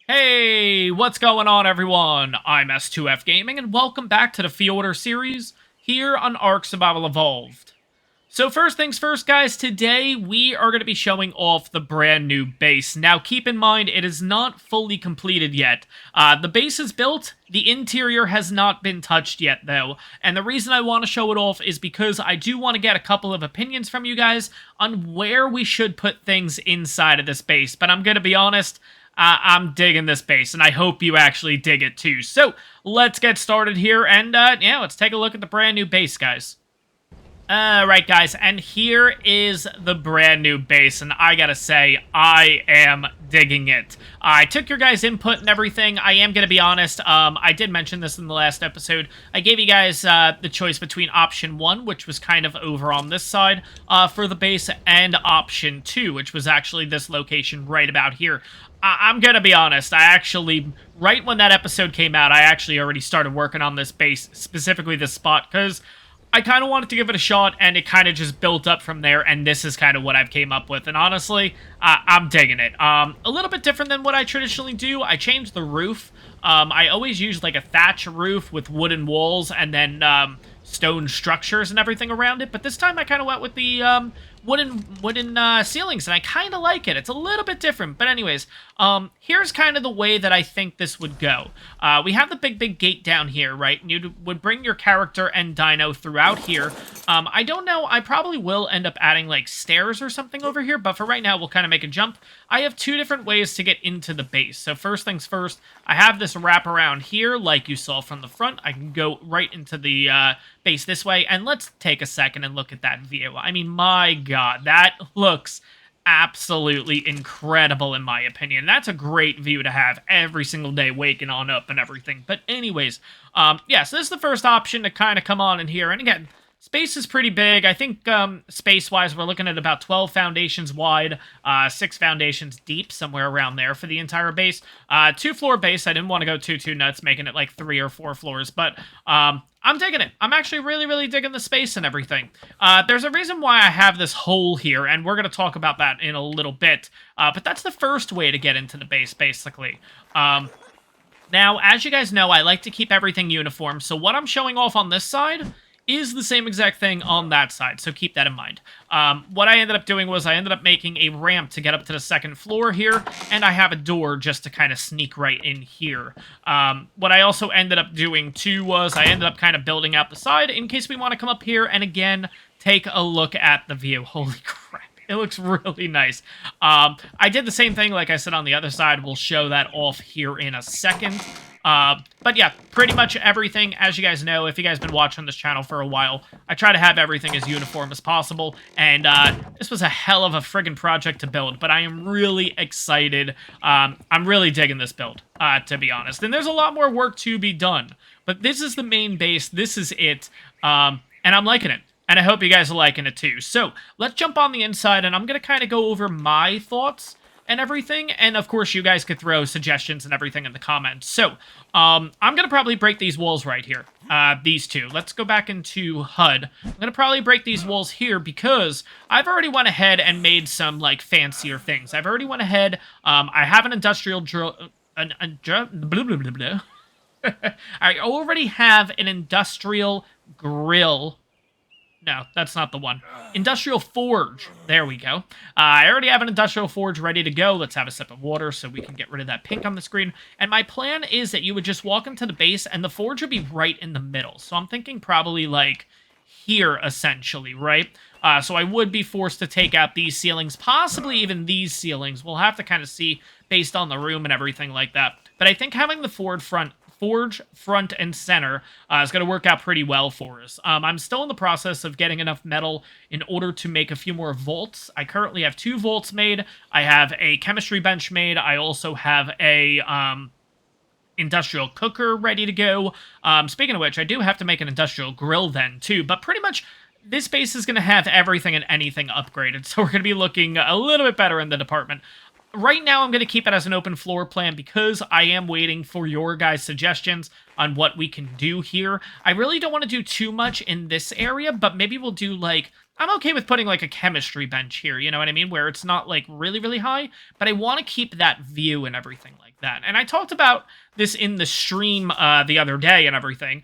Hey, what's going on, everyone? I'm S2F Gaming, and welcome back to the Fjordur series here on ARK Survival Evolved. So first things first, guys, today we are going to be showing off the brand new base. Now, keep in mind, it is not fully completed yet. The base is built, the interior has not been touched yet, though, and the reason I want to show it off is because I do want to get a couple of opinions from you guys on where we should put things inside of this base, but I'm going to be honest, I'm digging this base, and I hope you actually dig it too. So, let's get started here, and yeah, let's take a look at the brand new base, guys. Alright guys, and here is the brand new base, and I gotta say, I am digging it. I took your guys' input and everything. I am gonna be honest, I did mention this in the last episode. I gave you guys the choice between option 1, which was kind of over on this side for the base, and option 2, which was actually this location right about here. I'm gonna be honest, I actually, right when that episode came out, I actually already started working on this base, specifically this spot, because I kind of wanted to give it a shot, and it kind of just built up from there, and this is kind of what I've came up with, and honestly, I'm digging it. A little bit different than what I traditionally do. I changed the roof. I always use, like, a thatch roof with wooden walls, and then, stone structures and everything around it, but this time I kind of went with the, wooden ceilings, and I kind of like it. It's a little bit different, but anyways, here's kind of the way that I think this would go. We have the big gate down here, right? And you would bring your character and dino throughout here. I don't know, I probably will end up adding, like, stairs or something over here, but for right now, we'll kind of make a jump. I have two different ways to get into the base. So first things first, I have this wrap around here, like you saw from the front. I can go right into the, base this way, and let's take a second and look at that view. I mean, my god, that looks absolutely incredible in my opinion. That's a great view to have every single day waking on up and everything. But anyways, yeah, so this is the first option to kind of come on in here. And again, space is pretty big. I think space-wise, we're looking at about 12 foundations wide, 6 foundations deep, somewhere around there for the entire base. 2-floor base. I didn't want to go too nuts, making it like 3 or 4 floors, but I'm digging it. I'm actually really digging the space and everything. There's a reason why I have this hole here, and we're going to talk about that in a little bit, but that's the first way to get into the base, basically. Now, as you guys know, I like to keep everything uniform, so what I'm showing off on this side is the same exact thing on that side, so keep that in mind. What I ended up doing was I ended up making a ramp to get up to the second floor here, and I have a door just to kind of sneak right in here. What I also ended up doing, too, was I ended up kind of building out the side in case we want to come up here and, again, take a look at the view. Holy crap. It looks really nice. I did the same thing, like I said, on the other side. We'll show that off here in a second. But yeah, pretty much everything, as you guys know, if you guys have been watching this channel for a while, I try to have everything as uniform as possible, and this was a hell of a friggin' project to build, but I am really excited. I'm really digging this build, to be honest, and there's a lot more work to be done, but this is the main base, this is it, and I'm liking it. And I hope you guys are liking it too. So, let's jump on the inside, and I'm going to kind of go over my thoughts and everything, and of course you guys could throw suggestions and everything in the comments. So, I'm going to probably break these walls right here, these two. Let's go back into HUD. I'm going to probably break these walls here because I've already went ahead and made some, like, fancier things. I've already went ahead, I have an industrial drill, I already have an industrial grill. No, that's not the one. Industrial Forge. There we go. I already have an Industrial Forge ready to go. Let's have a sip of water so we can get rid of that pink on the screen. And my plan is that you would just walk into the base and the forge would be right in the middle. So I'm thinking probably like here, essentially, right? So I would be forced to take out these ceilings, possibly even these ceilings. We'll have to kind of see based on the room and everything like that. But I think having the forge front and center is going to work out pretty well for us. I'm still in the process of getting enough metal in order to make a few more vaults. I currently have 2 vaults made. I have a chemistry bench made. I also have a industrial cooker ready to go. Speaking of which, I do have to make an industrial grill then too, but pretty much this base is going to have everything and anything upgraded, so we're going to be looking a little bit better in the department. Right now, I'm going to keep it as an open floor plan because I am waiting for your guys' suggestions on what we can do here. I really don't want to do too much in this area, but maybe we'll do, like, I'm okay with putting, like, a chemistry bench here, you know what I mean? Where it's not, like, really high, but I want to keep that view and everything like like that. And I talked about this in the stream the other day and everything.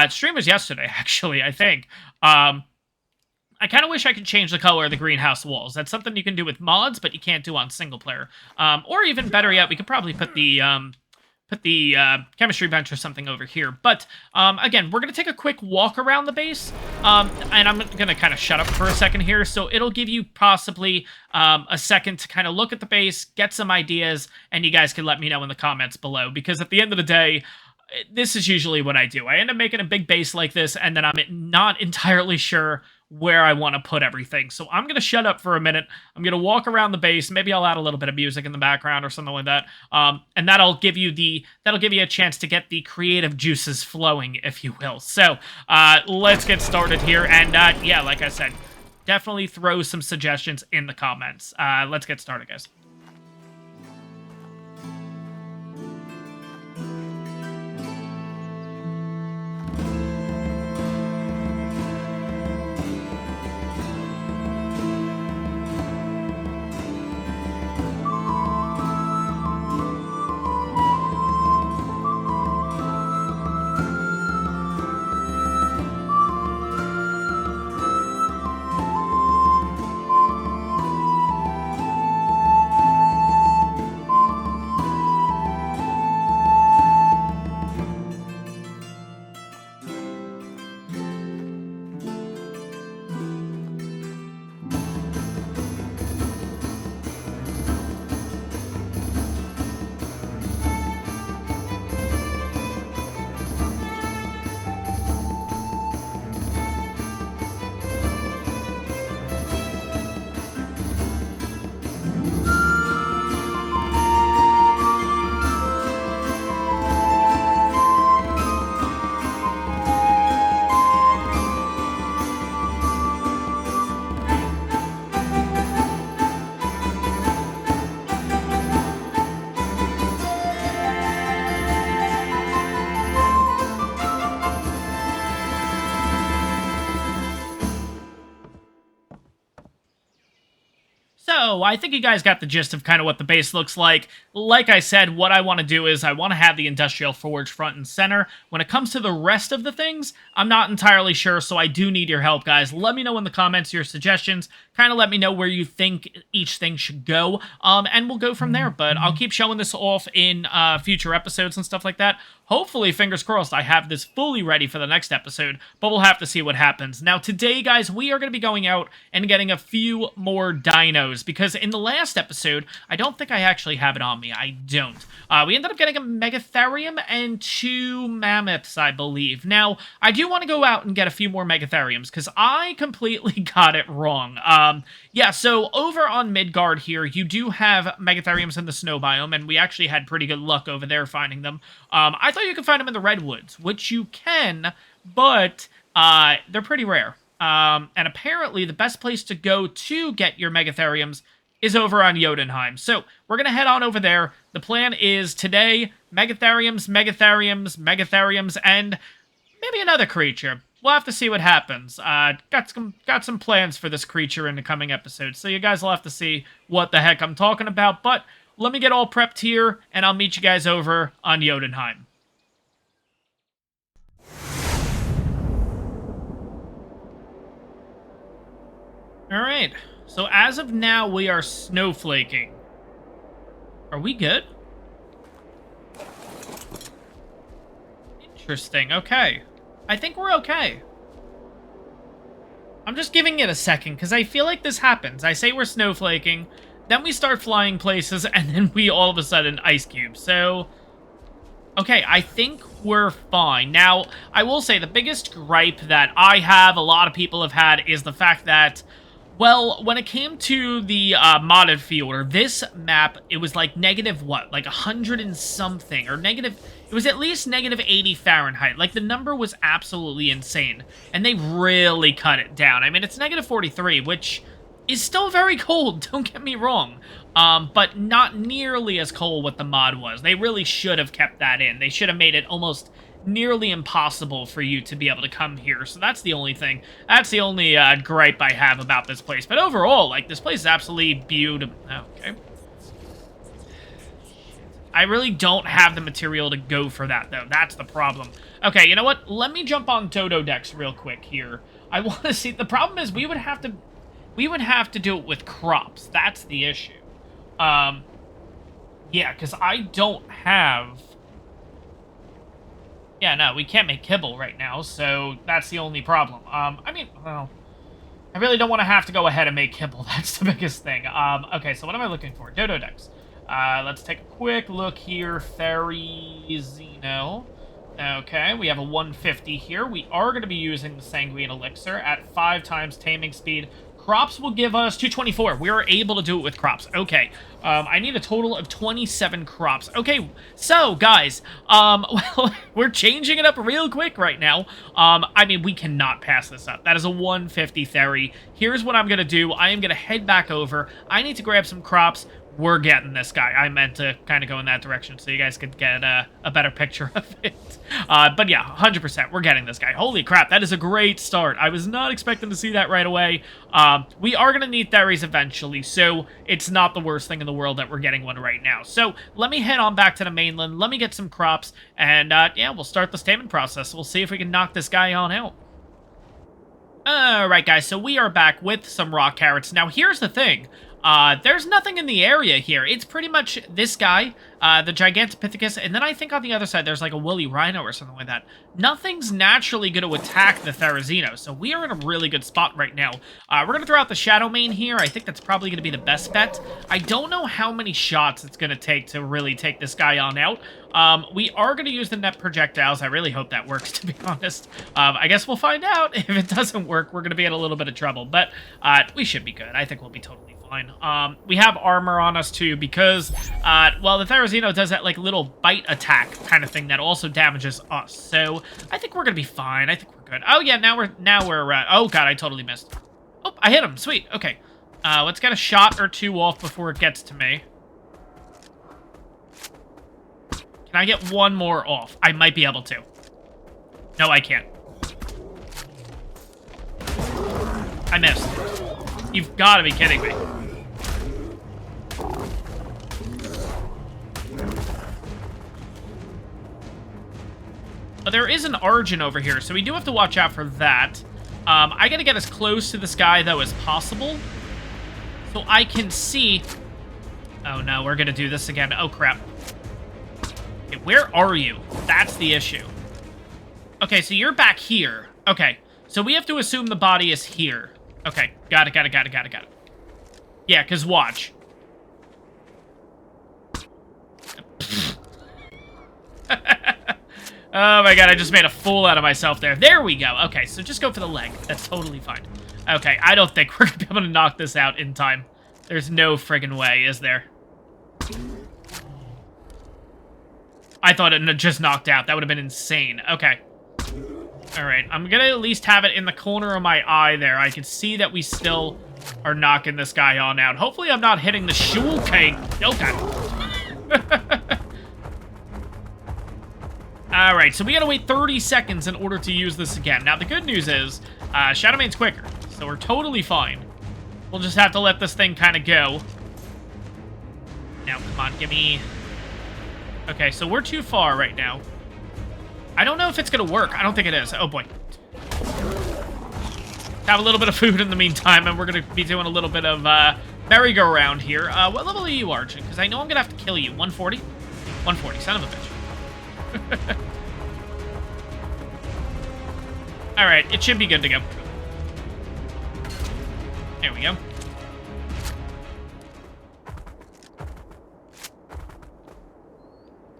Stream was yesterday, actually, I think. I kind of wish I could change the color of the greenhouse walls. That's something you can do with mods, but you can't do on single player. Or even better yet, we could probably put the chemistry bench or something over here. But again, we're going to take a quick walk around the base, and I'm going to kind of shut up for a second here, so it'll give you possibly a second to kind of look at the base, get some ideas, and you guys can let me know in the comments below, because at the end of the day, this is usually what I do. I end up making a big base like this, and then I'm not entirely sure where I want to put everything. So I'm going to shut up for a minute. I'm going to walk around the base. Maybe I'll add a little bit of music in the background or something like that. And that'll give you a chance to get the creative juices flowing, if you will. So let's get started here. And yeah, like I said, definitely throw some suggestions in the comments. Let's get started, guys. So, I think you guys got the gist of kind of what the base looks like. Like I said, what I want to do is I want to have the Industrial Forge front and center. When it comes to the rest of the things, I'm not entirely sure, so I do need your help, guys. Let me know in the comments your suggestions. Kind of let me know where you think each thing should go, and we'll go from there. But I'll keep showing this off in future episodes and stuff like that. Hopefully, fingers crossed, I have this fully ready for the next episode, but we'll have to see what happens. Now, today, guys, we are going to be going out and getting a few more dinos, because in the last episode, I don't think I actually have it on me. I don't. We ended up getting a Megatherium and 2 mammoths, I believe. Now, I do want to go out and get a few more Megatheriums, because I completely got it wrong. Yeah, so over on Midgard here, you do have Megatheriums in the snow biome, and we actually had pretty good luck over there finding them. I thought you could find them in the redwoods, which you can, but they're pretty rare. And apparently, the best place to go to get your Megatheriums is over on Yodenheim. So, we're going to head on over there. The plan is today, Megatheriums, Megatheriums, Megatheriums, and maybe another creature. We'll have to see what happens. Got some plans for this creature in the coming episodes, so you guys will have to see what the heck I'm talking about. But let me get all prepped here, and I'll meet you guys over on Yodenheim. Alright, so as of now, we are snowflaking. Are we good? Interesting, okay. I think we're okay. I'm just giving it a second, because I feel like this happens. I say we're snowflaking, then we start flying places, and then we all of a sudden ice cube. So, okay, I think we're fine. Now, I will say the biggest gripe that I have, a lot of people have had, is the fact that, well, when it came to the modded Fjordur, this map, it was like negative what? Like 100 and something, or negative... It was at least negative 80 Fahrenheit. Like, the number was absolutely insane. And they really cut it down. I mean, it's negative 43, which is still very cold, don't get me wrong. But not nearly as cold what the mod was. They really should have kept that in. They should have made it almost nearly impossible for you to be able to come here. So that's the only thing. That's the only gripe I have about this place. But overall, like, this place is absolutely beautiful. Okay. I really don't have the material to go for that, though. That's the problem. Okay, you know what? Let me jump on Dodo decks real quick here. I want to see... The problem is we would have to do it with crops. That's the issue. Yeah, because I don't have... Yeah, no, we can't make kibble right now, so that's the only problem. I mean, well... I really don't want to have to go ahead and make kibble. That's the biggest thing. Okay, so what am I looking for? Dodo decks. Let's take a quick look here. Therizino. Okay, we have a 150 here. We are going to be using the Sanguine Elixir at 5 times taming speed. Crops will give us 224. We are able to do it with crops. Okay, I need a total of 27 crops. Okay, so, guys, well, we're changing it up real quick right now. I mean, we cannot pass this up. That is a 150 Theri. Here's what I'm going to do. I am going to head back over. I need to grab some crops. We're getting this guy. I meant to kind of go in that direction so you guys could get a better picture of it. But yeah, 100%, we're getting this guy. Holy crap, that is a great start. I was not expecting to see that right away. We are going to need Theriz eventually, so it's not the worst thing in the world that we're getting one right now. So let me head on back to the mainland. Let me get some crops, and yeah, we'll start this taming process. We'll see if we can knock this guy on out. Alright, guys, so we are back with some rock carrots. Now, here's the thing. There's nothing in the area here. It's pretty much this guy, the Gigantopithecus, and then I think on the other side there's like a woolly rhino or something like that. Nothing's naturally going to attack the Therizino, so we are in a really good spot right now. We're going to throw out the Shadow Mane here. I think that's probably going to be the best bet. I don't know how many shots it's going to take to really take this guy on out. We are going to use the net projectiles. I really hope that works, to be honest. I guess we'll find out. If it doesn't work, we're going to be in a little bit of trouble, but we should be good. I think we'll be totally fine. We have armor on us too because, well, the Therizino does that like little bite attack kind of thing that also damages us. So I think we're gonna be fine. I think we're good. Oh yeah, now we're oh god, I totally missed. Oh, I hit him. Sweet. Okay. Let's get a shot or two off before it gets to me. Can I get one more off? I might be able to. No, I can't. I missed. You've got to be kidding me. But there is an Argent over here, so we do have to watch out for that. I gotta get as close to this guy, though, as possible. So I can see... Oh, no, we're gonna do this again. Oh, crap. Okay, where are you? That's the issue. Okay, so you're back here. Okay, so we have to assume the body is here. Okay, got it. Yeah, because watch. Oh my god, I just made a fool out of myself there. There we go. Okay, so just go for the leg. That's totally fine. Okay, I don't think we're going to be able to knock this out in time. There's no friggin' way, is there? I thought it just knocked out. That would have been insane. Okay. Alright, I'm going to at least have it in the corner of my eye there. I can see that we still are knocking this guy on out. Hopefully I'm not hitting the shul cake. Oh, god. Alright, so we gotta wait 30 seconds in order to use this again. Now, the good news is, Shadow Mane's quicker, so we're totally fine. We'll just have to let this thing kind of go. Now, come on, give me... Okay, so we're too far right now. I don't know if it's gonna work. I don't think it is. Oh, boy. Have a little bit of food in the meantime, and we're gonna be doing a little bit of, merry-go-round here. What level are you, Argent? Because I know I'm gonna have to kill you. 140? 140, son of a bitch. Alright, it should be good to go. There we go.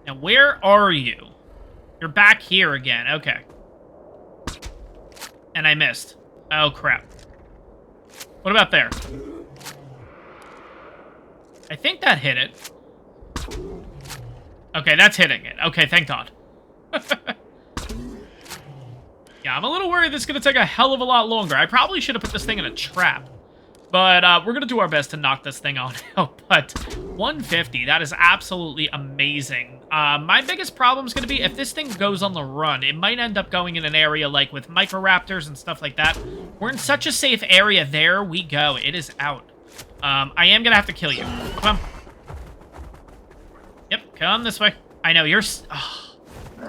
Now, where are you? You're back here again. Okay. And I missed. Oh, crap. What about there? I think that hit it. Okay, that's hitting it. Okay, thank God. Yeah, I'm a little worried this is going to take a hell of a lot longer. I probably should have put this thing in a trap. But we're going to do our best to knock this thing on out. But 150, that is absolutely amazing. My biggest problem is going to be if this thing goes on the run, it might end up going in an area like with Microraptors and stuff like that. We're in such a safe area. There we go. It is out. I am going to have to kill you. Come on. Yep. come this way. I know, you're... Oh,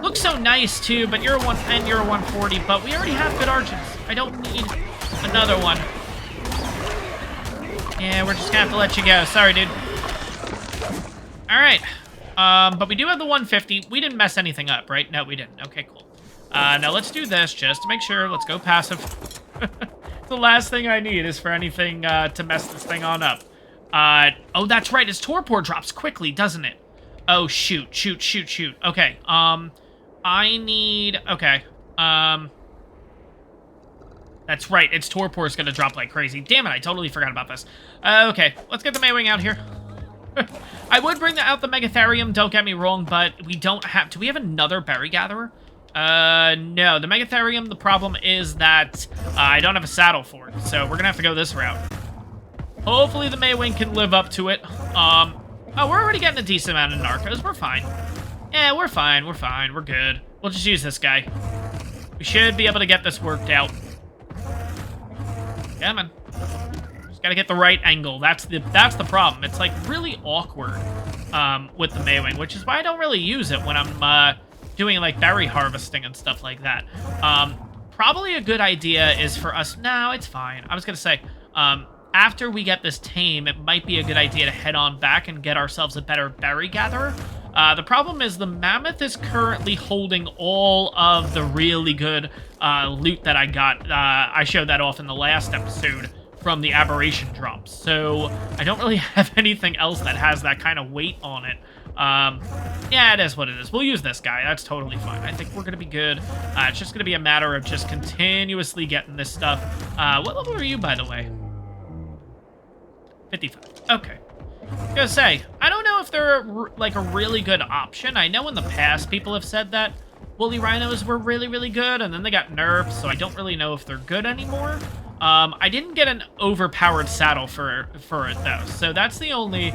looks so nice, too, but you're a 1 and you're a 140, but we already have good archers. I don't need another one. Yeah, we're just gonna have to let you go. Sorry, dude. Alright. But we do have the 150. We didn't mess anything up, right? No, we didn't. Okay, cool. Now let's do this just to make sure. Let's go passive. The last thing I need is for anything to mess this thing on up. Oh, that's right. Its torpor drops quickly, doesn't it? Oh, shoot. Okay, I need... Okay, that's right. Its torpor is going to drop like crazy. Damn it, I totally forgot about this. Okay, let's get the Maywing out here. I would bring out the Megatherium, don't get me wrong, but we don't have... Do we have another Berry Gatherer? No. The Megatherium, the problem is that I don't have a saddle for it, so we're going to have to go this route. Hopefully the Maywing can live up to it. Oh, we're already getting a decent amount of Narcos. We're fine. Yeah, we're fine. We're good. We'll just use this guy. We should be able to get this worked out. Come on. Just gotta get the right angle. That's the problem. It's like really awkward with the Maywing, which is why I don't really use it when I'm doing like berry harvesting and stuff like that. Probably a good idea is for us... No, it's fine. I was gonna say, after we get this tame, it might be a good idea to head on back and get ourselves a better berry gatherer. The problem is the mammoth is currently holding all of the really good loot that I got. I showed that off in the last episode from the aberration drops. So I don't really have anything else that has that kind of weight on it. Yeah, it is what it is. We'll use this guy. That's totally fine. I think we're going to be good. It's just going to be a matter of just continuously getting this stuff. What level are you, by the way? 55. Okay. I was gonna say, I don't know if they're like a really good option. I know in the past people have said that woolly rhinos were really, really good, and then they got nerfed, so I don't really know if they're good anymore. I didn't get an overpowered saddle for it though, so that's the only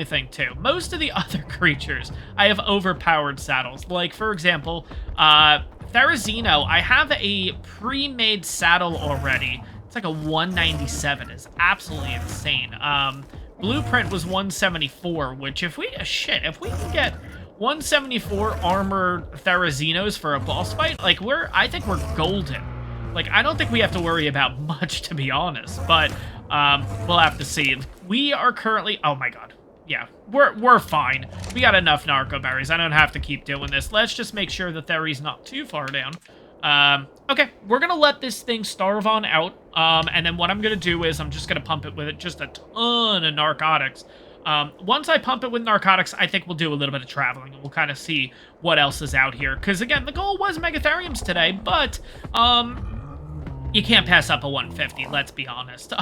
thing too. Most of the other creatures I have overpowered saddles. Like for example, therizino, I have a pre-made saddle already. It's like a 197. It's absolutely insane. Blueprint was 174, which if we can get 174 armored Therizinos for a boss fight, like I think we're golden. Like I don't think we have to worry about much, to be honest, but we'll have to see. We are currently, oh my god. Yeah, we're fine. We got enough narco berries. I don't have to keep doing this. Let's just make sure that Theri's not too far down. Okay, we're gonna let this thing starve on out, and then what I'm gonna do is I'm just gonna pump it with just a ton of narcotics. Once I pump it with narcotics, I think we'll do a little bit of traveling, and we'll kind of see what else is out here. Because, again, the goal was Megatheriums today, but, you can't pass up a 150, let's be honest.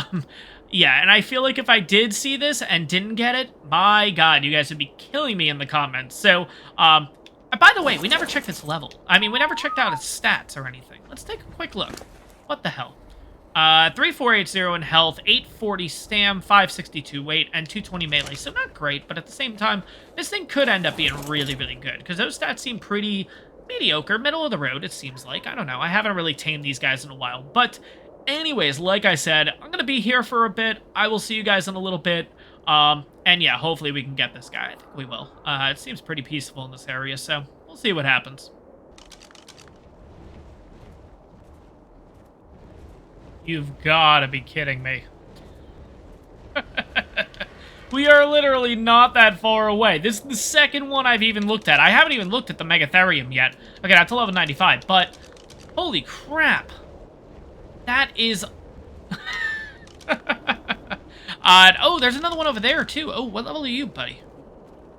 Yeah, and I feel like if I did see this and didn't get it, my god, you guys would be killing me in the comments. So, by the way, we never checked its level. I mean, we never checked out its stats or anything. Let's take a quick look. What the hell? 3480 in health, 840 stam, 562 weight, and 220 melee. So not great, but at the same time, this thing could end up being really, really good. Because those stats seem pretty mediocre, middle of the road, it seems like. I don't know. I haven't really tamed these guys in a while. But anyways, like I said, I'm going to be here for a bit. I will see you guys in a little bit. And yeah, hopefully we can get this guy. I think we will. It seems pretty peaceful in this area, so we'll see what happens. You've got to be kidding me. We are literally not that far away. This is the second one I've even looked at. I haven't even looked at the Megatherium yet. Okay, that's level 95, but holy crap. That is... oh, there's another one over there, too. Oh, what level are you, buddy?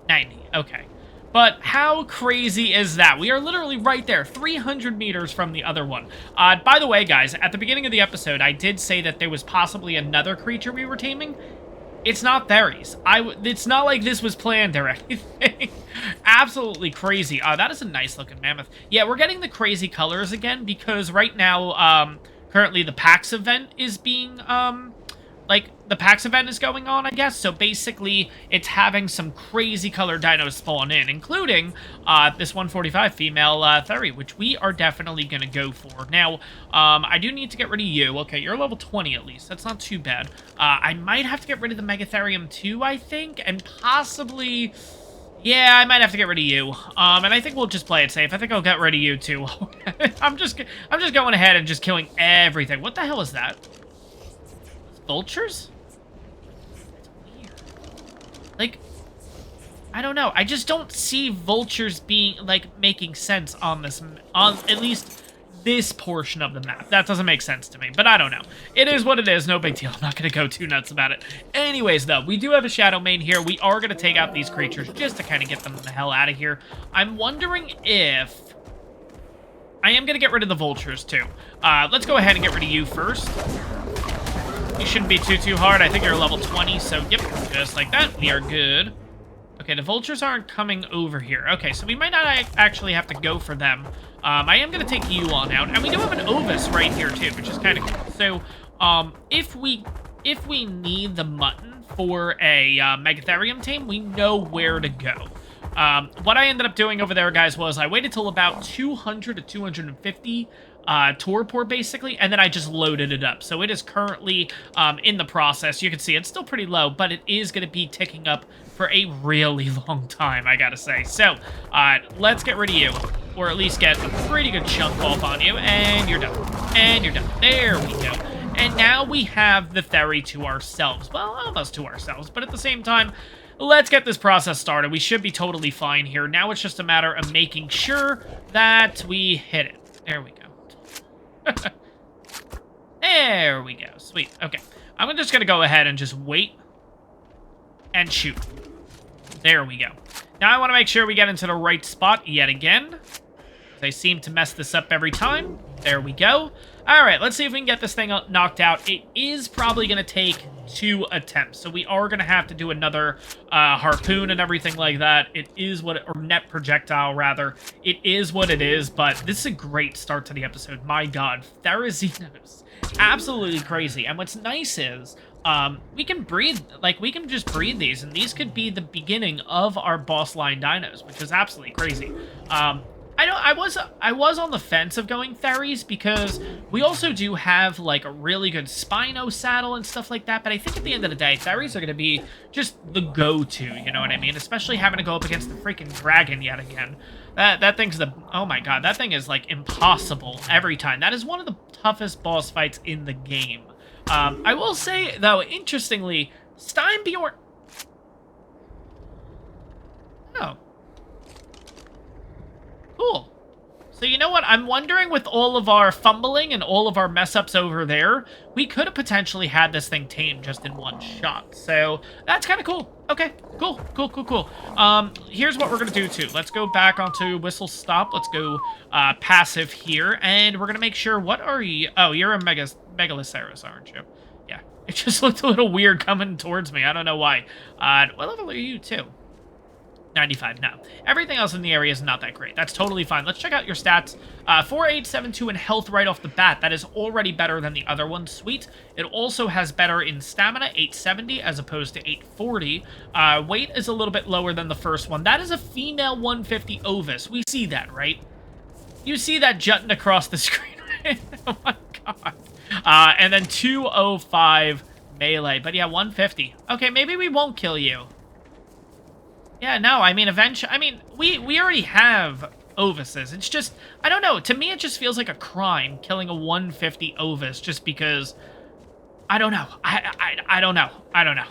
90. Okay. But how crazy is that? We are literally right there, 300 meters from the other one. By the way, guys, at the beginning of the episode, I did say that there was possibly another creature we were taming. It's not Theriz. It's not like this was planned or anything. Absolutely crazy. That is a nice-looking mammoth. Yeah, we're getting the crazy colors again because right now, currently the PAX event is being, the PAX event is going on, I guess. So basically, it's having some crazy color dinos spawn in, including this 145 female Theri, which we are definitely going to go for. Now, I do need to get rid of you. Okay, you're level 20 at least. That's not too bad. I might have to get rid of the Megatherium too, I think, and possibly... Yeah, I might have to get rid of you. And I think we'll just play it safe. I think I'll get rid of you too. I'm just going ahead and just killing everything. What the hell is that? Vultures? That's weird. Like, I don't know. I just don't see vultures being, like, making sense on this, on at least this portion of the map. That doesn't make sense to me, but I don't know. It is what it is. No big deal. I'm not going to go too nuts about it. Anyways, though, we do have a shadow main here. We are going to take out these creatures just to kind of get them the hell out of here. I'm wondering if... I am going to get rid of the vultures, too. Let's go ahead and get rid of you first. You shouldn't be too hard. I think you're level 20, so yep, just like that. We are good. Okay, the vultures aren't coming over here. Okay, so we might not actually have to go for them. I am going to take you on out. And we do have an Ovis right here, too, which is kind of cool. So, if we need the mutton for a Megatherium tame, we know where to go. What I ended up doing over there, guys, was I waited till about 200 to 250 torpor, basically, and then I just loaded it up. So it is currently in the process. You can see it's still pretty low, but it is going to be ticking up for a really long time, I gotta say. So, let's get rid of you, or at least get a pretty good chunk off on you, and you're done. And you're done. There we go. And now we have the Theri to ourselves. Well, almost to ourselves, but at the same time, let's get this process started. We should be totally fine here. Now it's just a matter of making sure that we hit it. There we go. There we go. Sweet. Okay. I'm just going to go ahead and just wait and shoot. There we go. Now I want to make sure we get into the right spot yet again. They seem to mess this up every time. There we go. All right, let's see if we can get this thing knocked out. It is probably going to take 2 attempts, so we are going to have to do another harpoon and everything like that. It is what, or net projectile, rather. It is what it is, but this is a great start to the episode. My God, Therizinos. Absolutely crazy. And what's nice is, we can breed, like, we can just breed these, and these could be the beginning of our boss line dinos, which is absolutely crazy. I was on the fence of going Theriz because we also do have, like, a really good Spino saddle and stuff like that, but I think at the end of the day, Theriz are going to be just the go-to, you know what I mean? Especially having to go up against the freaking dragon yet again. That thing's the... Oh my God, that thing is, like, impossible every time. That is one of the toughest boss fights in the game. I will say, though, interestingly, Steinbjorn... Oh. Cool. So you know what? I'm wondering, with all of our fumbling and all of our mess-ups over there, we could have potentially had this thing tamed just in one shot. So that's kind of cool. Okay, cool. Here's what we're going to do, too. Let's go back onto Whistle Stop. Let's go passive here, and we're going to make sure... What are you? Oh, you're a Megaloceros, aren't you? Yeah. It just looked a little weird coming towards me. I don't know why. What level are you, too? 95, no. Everything else in the area is not that great. That's totally fine. Let's check out your stats. 4872 in health right off the bat. That is already better than the other one. Sweet. It also has better in stamina, 870 as opposed to 840. Weight is a little bit lower than the first one. That is a female 150 Ovis. We see that, right? You see that jutting across the screen, right? Oh my God. And then 205 melee. But yeah, 150. Okay, maybe we won't kill you. Yeah, no, I mean, eventually, I mean, we already have Ovises. It's just, I don't know, to me it just feels like a crime killing a 150 Ovis just because, I don't know, I don't know.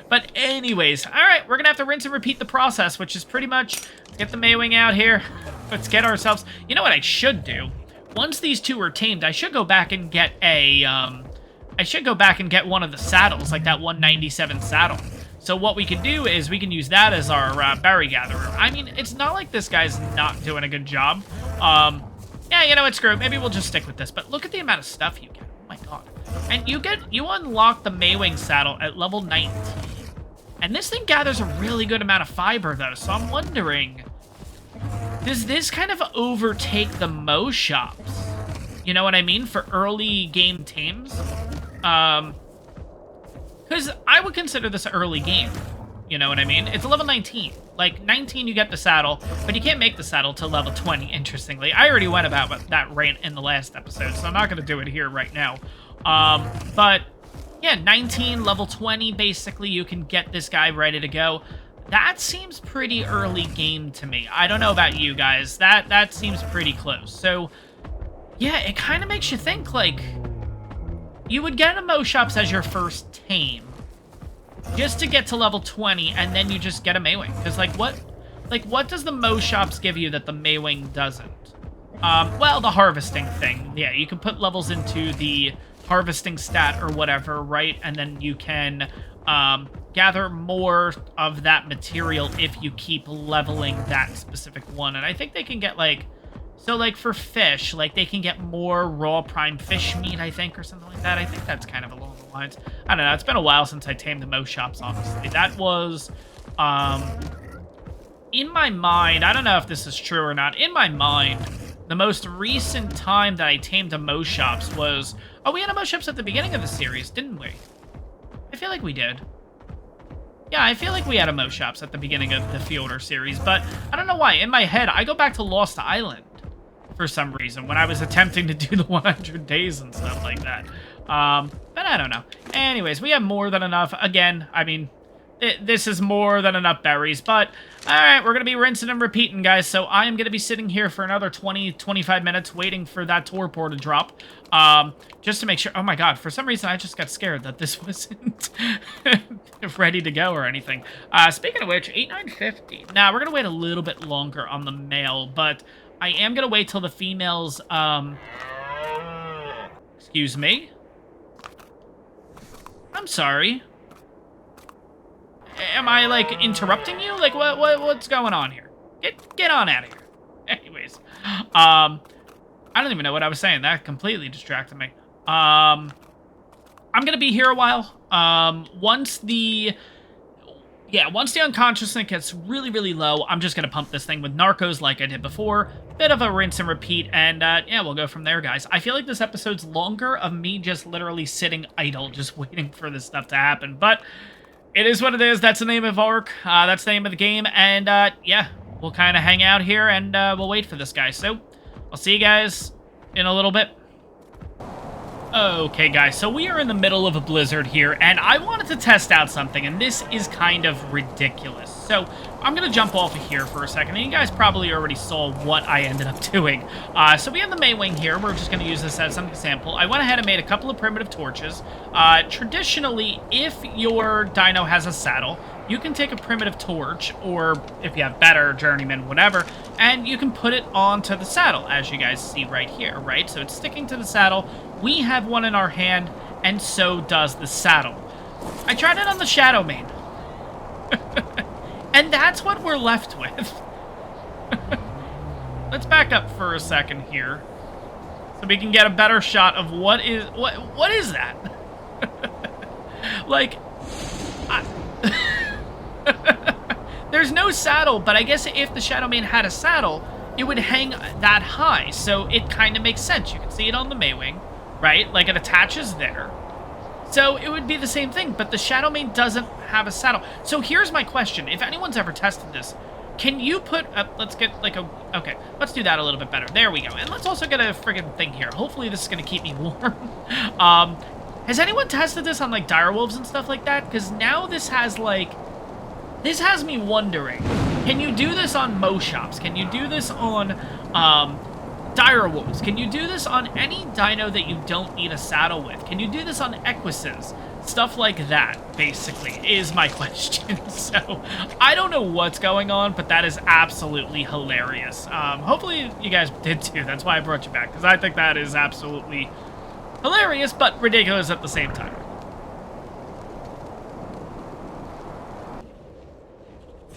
But anyways, alright, we're gonna have to rinse and repeat the process, which is pretty much, get the Maywing out here, let's get ourselves, you know what I should do? Once these two are tamed, I should go back and get a, one of the saddles, like that 197 saddle. So what we can do is we can use that as our berry gatherer. I mean, it's not like this guy's not doing a good job. Yeah, you know what, screw it. Maybe we'll just stick with this. But look at the amount of stuff you get. Oh my God. And you unlock the Maywing saddle at level 19. And this thing gathers a really good amount of fiber, though. So I'm wondering, does this kind of overtake the Mo shops? You know what I mean? For early game tames? Because I would consider this an early game. You know what I mean? It's level 19. Like, 19 you get the saddle, but you can't make the saddle till level 20, interestingly. I already went about that rant in the last episode, so I'm not going to do it here right now. But, yeah, 19, level 20, basically, you can get this guy ready to go. That seems pretty early game to me. I don't know about you guys. That seems pretty close. So, yeah, it kind of makes you think, like, you would get a Mo Shops as your first tame, just to get to level 20, and then you just get a Maywing. Because, what does the Mo Shops give you that the Maywing doesn't? Well, the harvesting thing. Yeah, you can put levels into the harvesting stat or whatever, right? And then you can gather more of that material if you keep leveling that specific one. And I think they can get, like... So, like, for fish, like, they can get more raw prime fish meat, I think, or something like that. I think that's kind of along the lines. I don't know. It's been a while since I tamed the Mo Shops, honestly. That was, in my mind, I don't know if this is true or not. In my mind, the most recent time that I tamed a Mo Shops was... Oh, we had a Mo Shops at the beginning of the series, didn't we? I feel like we did. Yeah, I feel like we had a Mo Shops at the beginning of the Fjordur series, but I don't know why. In my head, I go back to Lost Island for some reason when I was attempting to do the 100 days and stuff like that. But I don't know. Anyways, we have more than enough. Again, I mean, this is more than enough berries, but all right, we're going to be rinsing and repeating, guys. So I am going to be sitting here for another 20-25 minutes waiting for that torpor to drop. Just to make sure. Oh my god, for some reason I just got scared that this wasn't ready to go or anything. Speaking of which, 8950. Now, we're going to wait a little bit longer on the male, but I am going to wait till the females, excuse me? I'm sorry. Am I, like, interrupting you? Like, what's going on here? Get on out of here. Anyways, I don't even know what I was saying. That completely distracted me. I'm gonna be here a while. Once the unconsciousness gets really, really low, I'm just gonna pump this thing with narcos like I did before. Bit of a rinse and repeat, and yeah, we'll go from there, guys. I feel like this episode's longer of me just literally sitting idle, just waiting for this stuff to happen, but it is what it is. That's the name of ARK. That's the name of the game, and yeah, we'll kind of hang out here, and we'll wait for this guy. So, I'll see you guys in a little bit. Okay, guys, so we are in the middle of a blizzard here, and I wanted to test out something, and this is kind of ridiculous. So, I'm going to jump off of here for a second, and you guys probably already saw what I ended up doing. So we have the Maywing here. We're just going to use this as an example. I went ahead and made a couple of primitive torches. Traditionally, if your dino has a saddle, you can take a primitive torch, or if you have better, journeyman, whatever, and you can put it onto the saddle, as you guys see right here, right? So it's sticking to the saddle. We have one in our hand, and so does the saddle. I tried it on the Shadow Mane. And that's what we're left with. Let's back up for a second here, so we can get a better shot of what is that? Like, there's no saddle, but I guess if the Shadow Mane had a saddle, it would hang that high, so it kind of makes sense. You can see it on the Maywing, right? Like, it attaches there. So it would be the same thing, but the Shadow Mane doesn't have a saddle. So here's my question. If anyone's ever tested this, can you put... let's get, like, a... Okay, let's do that a little bit better. There we go. And let's also get a friggin' thing here. Hopefully this is going to keep me warm. Has anyone tested this on, like, direwolves and stuff like that? Because now this has, like... This has me wondering, can you do this on Mo Shops? Can you do this on direwolves? Can you do this on any dino that you don't need a saddle with? Can you do this on equises? Stuff like that, basically, is my question. So, I don't know what's going on, but that is absolutely hilarious. Hopefully you guys did too. That's why I brought you back, because I think that is absolutely hilarious, but ridiculous at the same time.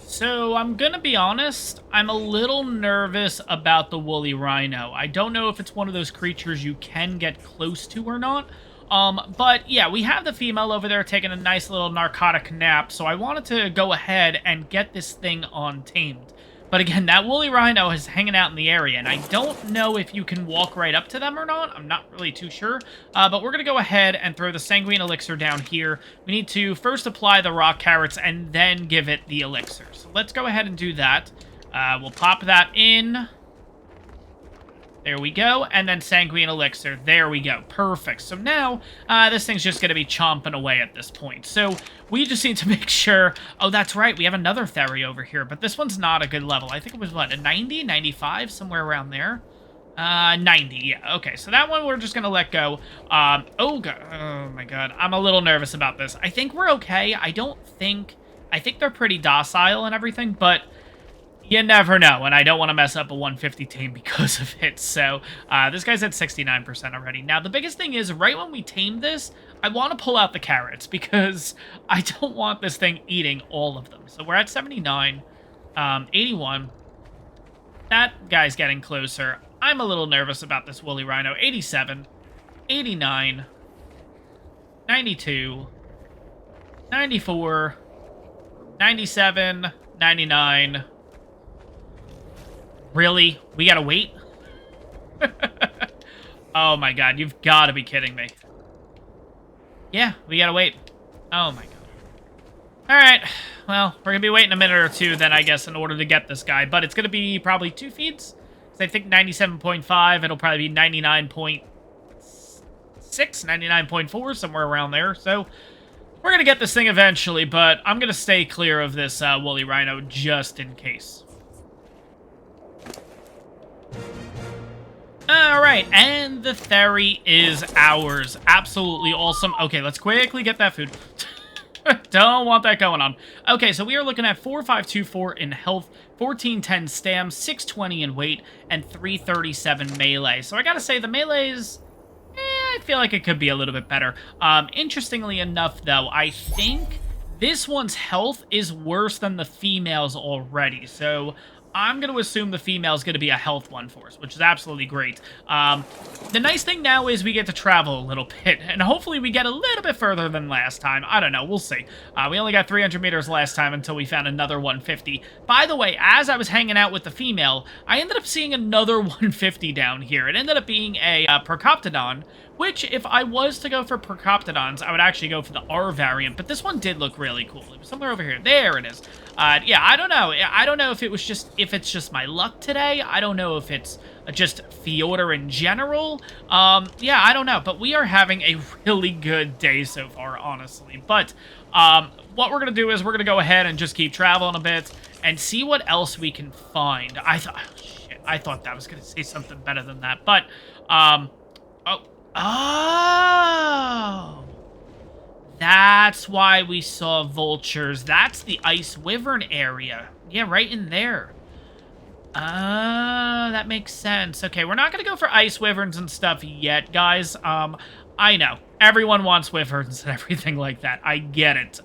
So, I'm gonna be honest, I'm a little nervous about the woolly rhino. I don't know if it's one of those creatures you can get close to or not. But yeah, we have the female over there taking a nice little narcotic nap, so I wanted to go ahead and get this thing untamed. But again, that woolly rhino is hanging out in the area, and I don't know if you can walk right up to them or not. I'm not really too sure. But we're going to go ahead and throw the sanguine elixir down here. We need to first apply the rock carrots and then give it the elixir. So let's go ahead and do that. We'll pop that in. There we go. And then Sanguine Elixir. There we go. Perfect. So now, this thing's just going to be chomping away at this point. So we just need to make sure... Oh, that's right. We have another Theri over here. But this one's not a good level. I think it was, what, a 90? 95? Somewhere around there? 90. Yeah. Okay. So that one we're just going to let go. Oh, God. Oh, my God. I'm a little nervous about this. I think we're okay. I think they're pretty docile and everything, but... You never know, and I don't want to mess up a 150 tame because of it. So, this guy's at 69% already. Now, the biggest thing is, right when we tame this, I want to pull out the carrots because I don't want this thing eating all of them. So, we're at 79, 81. That guy's getting closer. I'm a little nervous about this woolly rhino. 87, 89, 92, 94, 97, 99... Really? We gotta wait? Oh my god, you've gotta be kidding me. Yeah, we gotta wait. Oh my god. Alright, well, we're gonna be waiting a minute or two then, I guess, in order to get this guy. But it's gonna be probably 2 feeds. So I think 97.5, it'll probably be 99.6, 99.4, somewhere around there. So, we're gonna get this thing eventually, but I'm gonna stay clear of this woolly rhino just in case. Alright, and the Theri is ours. Absolutely awesome. Okay, let's quickly get that food. Don't want that going on. Okay, so we are looking at 4524 in health, 1410 stam, 620 in weight, and 337 melee. So I gotta say, the melee is... I feel like it could be a little bit better. Interestingly enough, though, I think this one's health is worse than the female's already. So... I'm going to assume the female's going to be a health one for us, which is absolutely great. The nice thing now is we get to travel a little bit, and hopefully we get a little bit further than last time. I don't know. We'll see. We only got 300 meters last time until we found another 150. By the way, as I was hanging out with the female, I ended up seeing another 150 down here. It ended up being a Percoptodon, which, if I was to go for Percoptodons, I would actually go for the R variant, but this one did look really cool. It was somewhere over here. There it is. Yeah, I don't know. I don't know if it's just my luck today. I don't know if it's just Fjordur in general. Yeah, I don't know, but we are having a really good day so far, honestly. But what we're going to do is we're going to go ahead and just keep traveling a bit and see what else we can find. Oh, shit, I thought that was going to say something better than that, but, Oh! That's why we saw vultures. That's the Ice Wyvern area. Yeah, right in there. That makes sense. Okay, we're not going to go for Ice Wyverns and stuff yet, guys. I know. Everyone wants Wyverns and everything like that. I get it.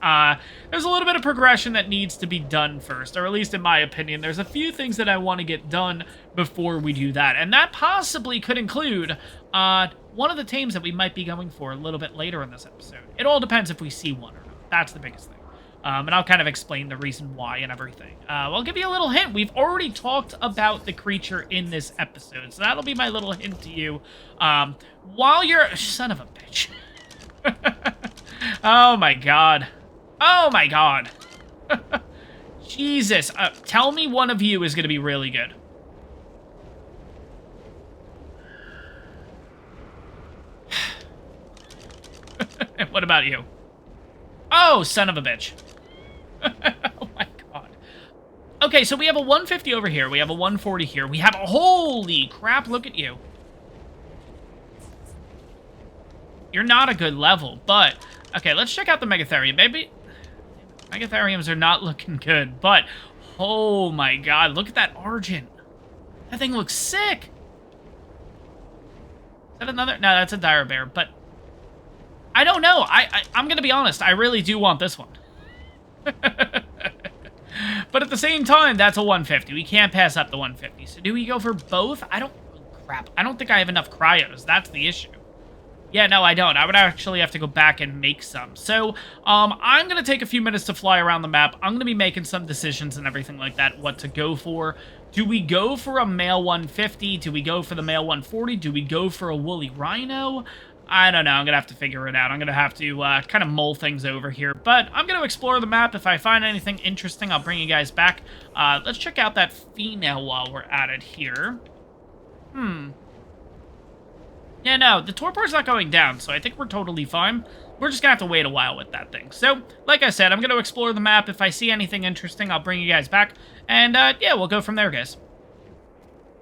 There's a little bit of progression that needs to be done first, or at least in my opinion. There's a few things that I want to get done before we do that, and that possibly could include one of the tames that we might be going for a little bit later in this episode. It all depends if we see one or not. That's the biggest thing. And I'll kind of explain the reason why and everything. I'll give you a little hint. We've already talked about the creature in this episode, so that'll be my little hint to you. While you're... Son of a bitch. Oh, my God. Oh, my God. Jesus. Tell me one of you is going to be really good. What about you? Oh, son of a bitch. Oh my god. Okay, so we have a 150 over here. We have a 140 here. We have a... Holy crap, look at you. You're not a good level, but... Okay, let's check out the Megatherium. Maybe... Megatheriums are not looking good, but... Oh my god, look at that Argent. That thing looks sick. Is that another... No, that's a Dire Bear, but... I don't know. I'm going to be honest. I really do want this one. But at the same time, that's a 150. We can't pass up the 150. So do we go for both? I don't... Crap. I don't think I have enough cryos. That's the issue. Yeah, no, I don't. I would actually have to go back and make some. So, I'm going to take a few minutes to fly around the map. I'm going to be making some decisions and everything like that, what to go for. Do we go for a male 150? Do we go for the male 140? Do we go for a woolly rhino? I don't know. I'm going to have to figure it out. I'm going to have to kind of mull things over here. But I'm going to explore the map. If I find anything interesting, I'll bring you guys back. Let's check out that female while we're at it here. Yeah, no, the torpor's not going down, so I think we're totally fine. We're just gonna have to wait a while with that thing. So, like I said, I'm gonna explore the map. If I see anything interesting, I'll bring you guys back. And, yeah, we'll go from there, guys.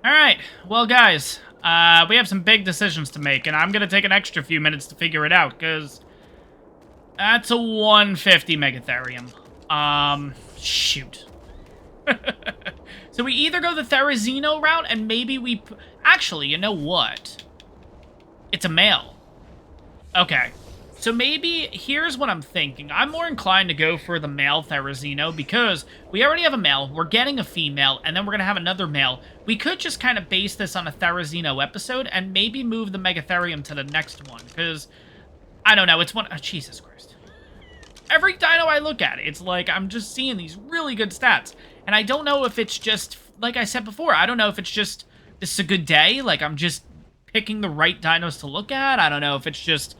Alright, well, guys, we have some big decisions to make, and I'm gonna take an extra few minutes to figure it out, because that's a 150 Megatherium. Shoot. So we either go the Therizino route, and maybe we... Actually, you know what? It's a male. Okay. So maybe, here's what I'm thinking. I'm more inclined to go for the male Therizino, because we already have a male, we're getting a female, and then we're going to have another male. We could just kind of base this on a Therizino episode, and maybe move the Megatherium to the next one, because... I don't know, it's one... Oh, Jesus Christ. Every dino I look at, it's like I'm just seeing these really good stats. And I don't know if it's just, like I said before, I don't know if it's just, this is a good day, like I'm just picking the right dinos to look at. I don't know if it's just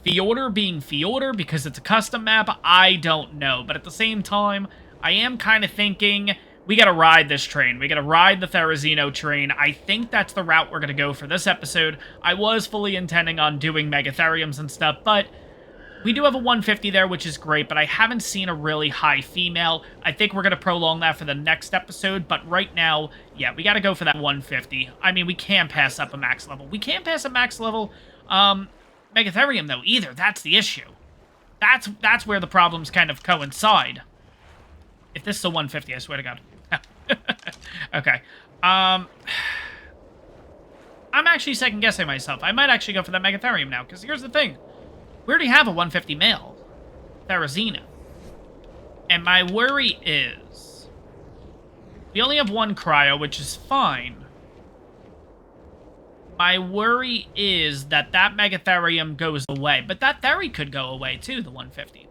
Fjordur being Fjordur because it's a custom map. I don't know. But at the same time, I am kind of thinking we got to ride this train. We got to ride the Therizino train. I think that's the route we're going to go for this episode. I was fully intending on doing Megatheriums and stuff, but we do have a 150 there, which is great, but I haven't seen a really high female. I think we're going to prolong that for the next episode, but right now, yeah, we got to go for that 150. I mean, we can't pass up a max level. We can't pass a max level Megatherium, though, either. That's the issue. That's where the problems kind of coincide. If this is a 150, I swear to God. Okay. I'm actually second-guessing myself. I might actually go for that Megatherium now, because here's the thing. We already have a 150 male, Therizino. And my worry is... we only have one cryo, which is fine. My worry is that that Megatherium goes away. But that Theri could go away, too, the 150.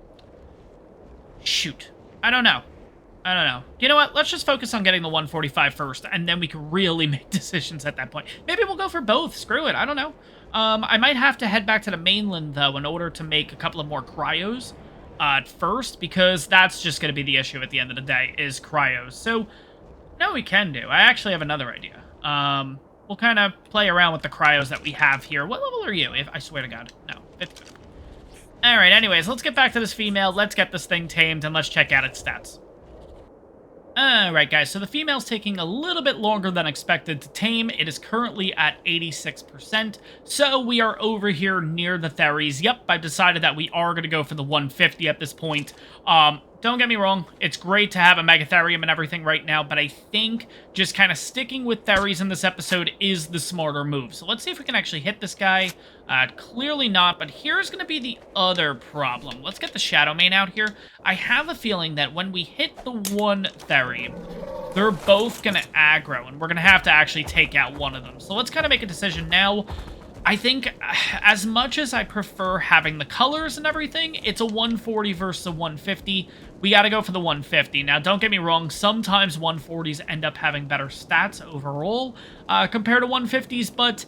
Shoot. I don't know. I don't know. You know what? Let's just focus on getting the 145 first, and then we can really make decisions at that point. Maybe we'll go for both. Screw it. I don't know. I might have to head back to the mainland, though, in order to make a couple of more cryos first, because that's just going to be the issue at the end of the day, is cryos. So, no, we can do. I actually have another idea. We'll kind of play around with the cryos that we have here. What level are you? I swear to God. No. Alright, anyways, let's get back to this female. Let's get this thing tamed, and let's check out its stats. Alright, guys, so the female's taking a little bit longer than expected to tame. It is currently at 86%, so we are over here near the Theriz. Yep, I've decided that we are going to go for the 150 at this point. Don't get me wrong, it's great to have a Megatherium and everything right now, but I think just kind of sticking with Theriz in this episode is the smarter move. So let's see if we can actually hit this guy. Clearly not, but here's going to be the other problem. Let's get the Shadow Main out here. I have a feeling that when we hit the one Theri, they're both going to aggro, and we're going to have to actually take out one of them. So let's kind of make a decision now. I think, as much as I prefer having the colors and everything, it's a 140 versus a 150. We gotta go for the 150. Now, don't get me wrong, sometimes 140s end up having better stats overall compared to 150s, but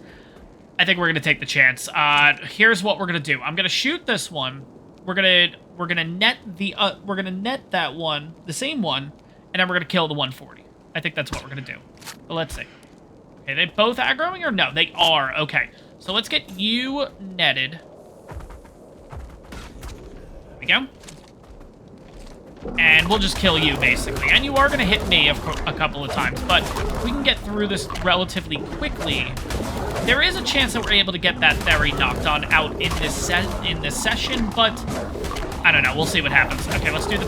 I think we're gonna take the chance. Here's what we're gonna do. I'm gonna shoot this one. We're gonna net that one, the same one, and then we're gonna kill the 140. I think that's what we're gonna do. But let's see. Okay, they both aggroing or no? They are. Okay. So let's get you netted. There we go. And we'll just kill you, basically. And you are going to hit me a couple of times, but we can get through this relatively quickly. There is a chance that we're able to get that Theri knocked on out in this session, but I don't know. We'll see what happens. Okay, let's do the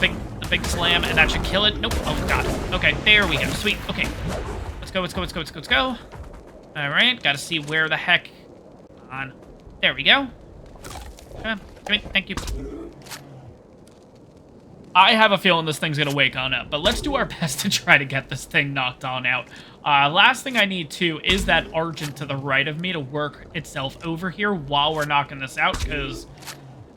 big slam, and that should kill it. Nope. Oh, God. Okay, there we go. Sweet. Okay. Let's go. All right, got to see where the heck... on. There we go. Come in. Thank you. I have a feeling this thing's gonna wake on up, but let's do our best to try to get this thing knocked on out. Last thing I need, too, is that Argent to the right of me to work itself over here while we're knocking this out, because,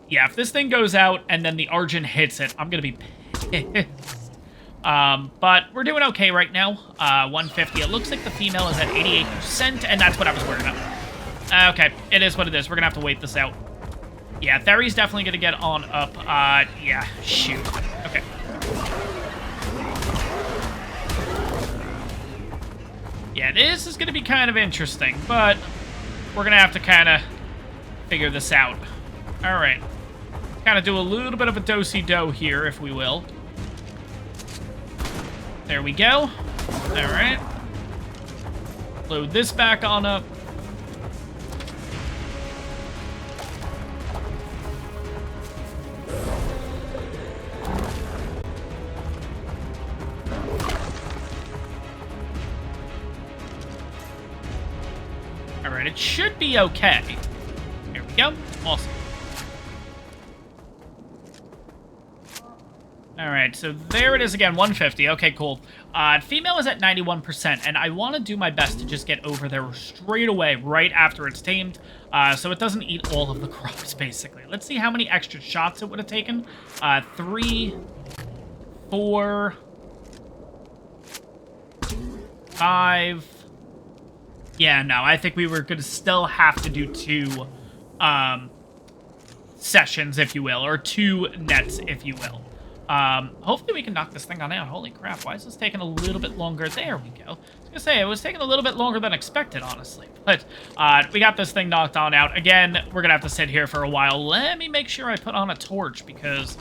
yeah, if this thing goes out and then the Argent hits it, I'm gonna be pissed. But we're doing okay right now. 150. It looks like the female is at 88%, and that's what I was worried about. Okay, it is what it is. We're gonna have to wait this out. Yeah, Theri's definitely gonna get on up. Yeah, shoot. Okay. Yeah, this is gonna be kind of interesting, but we're going to have to kind of figure this out. All right. Kind of do a little bit of a do-si-do here, if we will. There we go. All right. Load this back on up. All right, it should be okay. Here we go. Awesome. All right, so there it is again, 150. Okay, cool. Female is at 91%, and I want to do my best to just get over there straight away, right after it's tamed, so it doesn't eat all of the crops, basically. Let's see how many extra shots it would have taken. 3, 4, 5. Yeah, no, I think we were going to still have to do 2 sessions, if you will, or 2 nets, if you will. Hopefully we can knock this thing on out. Holy crap, why is this taking a little bit longer? There we go. I was gonna say, it was taking a little bit longer than expected, honestly. But, we got this thing knocked on out. Again, we're gonna have to sit here for a while. Let me make sure I put on a torch, because,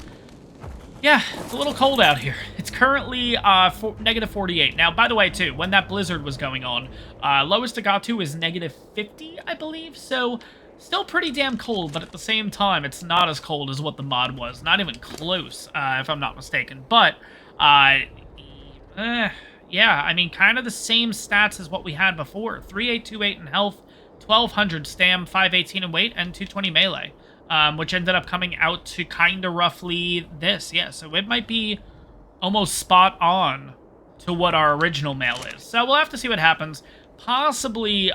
yeah, it's a little cold out here. It's currently, negative 48. Now, by the way, too, when that blizzard was going on, lowest it got to is negative 50, I believe, so... Still pretty damn cold, but at the same time, it's not as cold as what the mod was. Not even close, if I'm not mistaken. But, yeah, I mean, kind of the same stats as what we had before. 3828 in health, 1200 stam, 518 in weight, and 220 melee. Which ended up coming out to kind of roughly this. Yeah, so it might be almost spot on to what our original male is. So we'll have to see what happens. Possibly,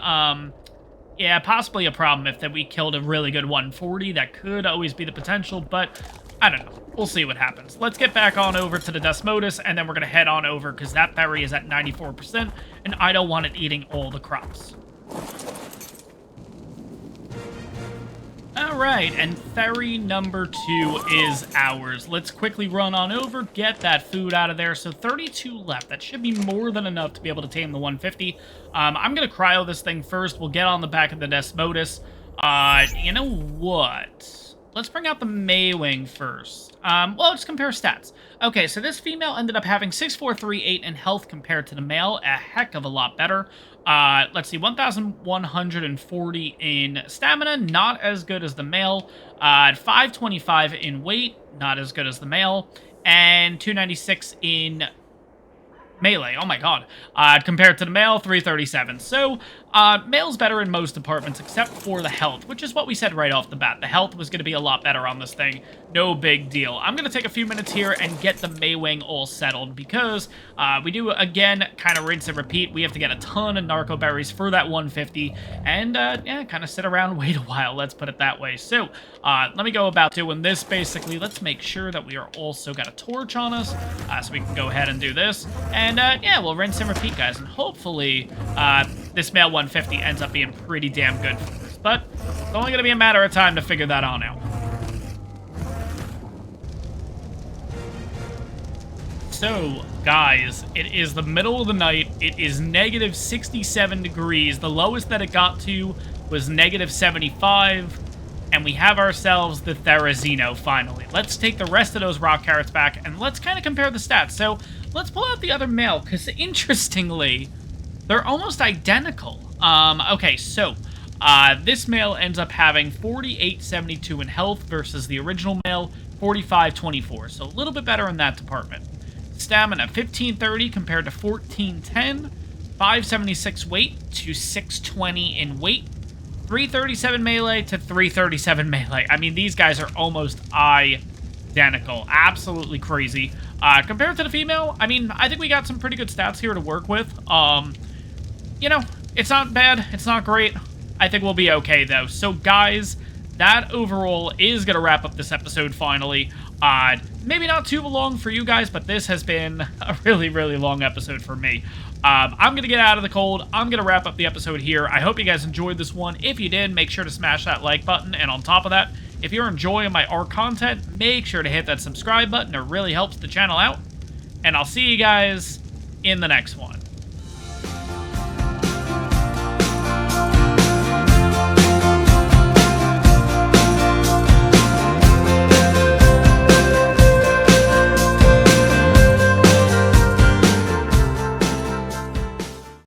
yeah, possibly a problem if that we killed a really good 140. That could always be the potential, but I don't know. We'll see what happens. Let's get back on over to the Desmodus, and then we're going to head on over because that berry is at 94%, and I don't want it eating all the crops. All right, and ferry number 2 is ours. Let's quickly run on over, get that food out of there. So 32 left. That should be more than enough to be able to tame the 150. I'm going to cryo this thing first. We'll get on the back of the Desmodus. You know what? Let's bring out the Maywing first. Well, let's compare stats. Okay, so this female ended up having 6438 in health compared to the male. A heck of a lot better. Let's see, 1,140 in stamina, not as good as the male. 525 in weight, not as good as the male. And 296 in melee, oh my god. Compared to the male, 337. So, male's better in most departments except for the health, which is what we said right off the bat. The health was going to be a lot better on this thing. No big deal. I'm going to take a few minutes here and get the Maywing all settled because we do, again, kind of rinse and repeat. We have to get a ton of narco berries for that 150 and, yeah, kind of sit around and wait a while, let's put it that way. So, let me go about doing this, basically. Let's make sure that we are also got a torch on us so we can go ahead and do this. And, yeah, we'll rinse and repeat, guys, and hopefully, this male 150 ends up being pretty damn good for us. But it's only going to be a matter of time to figure that on out. So, guys, it is the middle of the night. It is negative 67 degrees. The lowest that it got to was negative 75. And we have ourselves the therizino, finally. Let's take the rest of those rock carrots back, and let's kind of compare the stats. So, let's pull out the other male, because interestingly, they're almost identical. Okay, so, this male ends up having 4872 in health versus the original male, 4524. So, a little bit better in that department. Stamina, 1530 compared to 1410. 576 weight to 620 in weight. 337 melee to 337 melee. I mean, these guys are almost identical. Absolutely crazy. Compared to the female, I mean, I think we got some pretty good stats here to work with. You know, it's not bad. It's not great. I think we'll be okay, though. So, guys, that overall is going to wrap up this episode, finally. Maybe not too long for you guys, but this has been a really, really long episode for me. I'm going to get out of the cold. I'm going to wrap up the episode here. I hope you guys enjoyed this one. If you did, make sure to smash that like button. And on top of that, if you're enjoying my ARK content, make sure to hit that subscribe button. It really helps the channel out. And I'll see you guys in the next one.